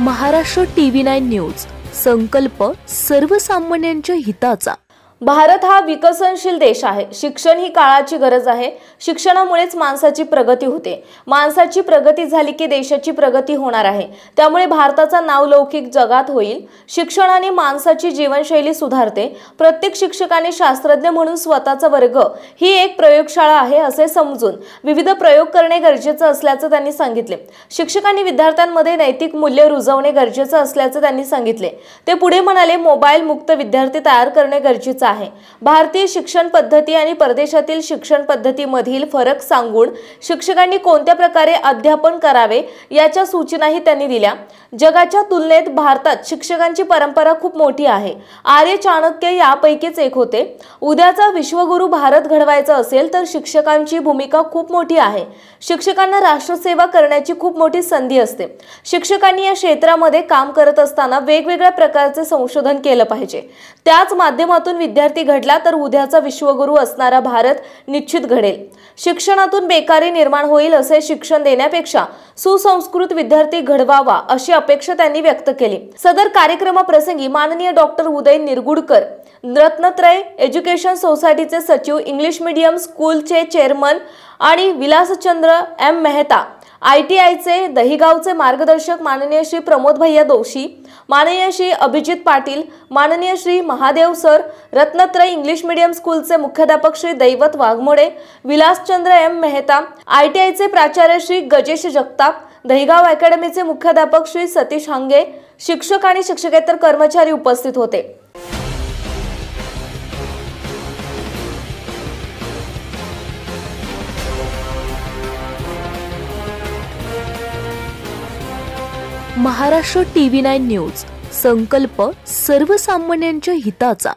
Maharashtra TV9 news. संकल्प सर्वसामान्यांच्या हिताचा. भारत हा विकसनशील देश आहे. शिक्षण ही काळाची गरज आहे. शिक्षणामुळेच माणसाची प्रगती होते. माणसाची प्रगती झाली की देशाची प्रगती होणार आहे. त्यामुळे भारताचा नावलौकिक जगात होईल. शिक्षणाने माणसाची जीवनशैली सुधारते. प्रत्येक शिक्षकाने शास्त्रज्ञ म्हणून स्वतःचा वर्ग ही एक प्रयोगशाळा आहे असे समजून विविध प्रयोग करणे गरजेचे असल्याचे त्यांनी सांगितले. शिक्षकांनी विद्यार्थ्यांमध्ये नैतिक मूल्य रुजवणे गरजेचे असल्याचे त्यांनी सांगितले. ते पुढे म्हणाले, मोबाईल मुक्त विद्यार्थी तयार करणे गरजेचे आहे. भारतीय शिक्षण पद्धती आणि परदेशातील शिक्षण पद्धतीमधील फरक सांगून शिक्षकांनी कोणत्या प्रकारे अध्यापन करावे याच्या सूचनाही त्यांनी दिल्या. जगाच्या तुलनेत भारतात शिक्षकांची परंपरा खूप मोठी आहे. आर्य चाणक्य यापैकीच एक होते. उद्याचा विश्वगुरू भारत घडवायचा असेल तर शिक्षकांची भूमिका खूप मोठी आहे. शिक्षकांना राष्ट्रसेवा करण्याची खूप मोठी संधी असते. शिक्षकांनी या क्षेत्रामध्ये काम करत असताना वेगवेगळ्या प्रकारचे संशोधन केलं पाहिजे. त्याच माध्यमातून विद्यार्थी घडला तर उद्याचा विश्वगुरू असणारा भारत निश्चित घडेल. शिक्षणातून बेकारी निर्माण होईल असे शिक्षण देण्यापेक्षा सुसंस्कृत विद्यार्थी घडवावा अशी अपेक्षा त्यांनी व्यक्त केली. सदर कार्यक्रमाप्रसंगी माननीय डॉक्टर उदय निरगुडकर, रत्नत्रय एज्युकेशन सोसायटीचे सचिव, इंग्लिश मीडियम स्कूलचे चेअरमन आणि विलासचंद्र एम मेहता, ITIचे दहिगावचे मार्गदर्शक माननीय श्री प्रमोद भैया दोशी, माननीय श्री अभिजित पाटील, माननीय Shri Mahadev sir, Ratnatray English medium स्कूलचे मुख्याध्यापक श्री दैवत वाघमोडे, विलासचंद्र एम मेहता, ITIचे प्राचार्य श्री गजेश जगताप, दहिगाव अकॅडमीचे मुख्याध्यापक श्री सतीश हांगे, शिक्षक आणि शिक्षकेतर कर्मचारी उपस्थित होते. Maharashtra TV9 news. संकल्प सर्वसामान्यांच्या हिताचा.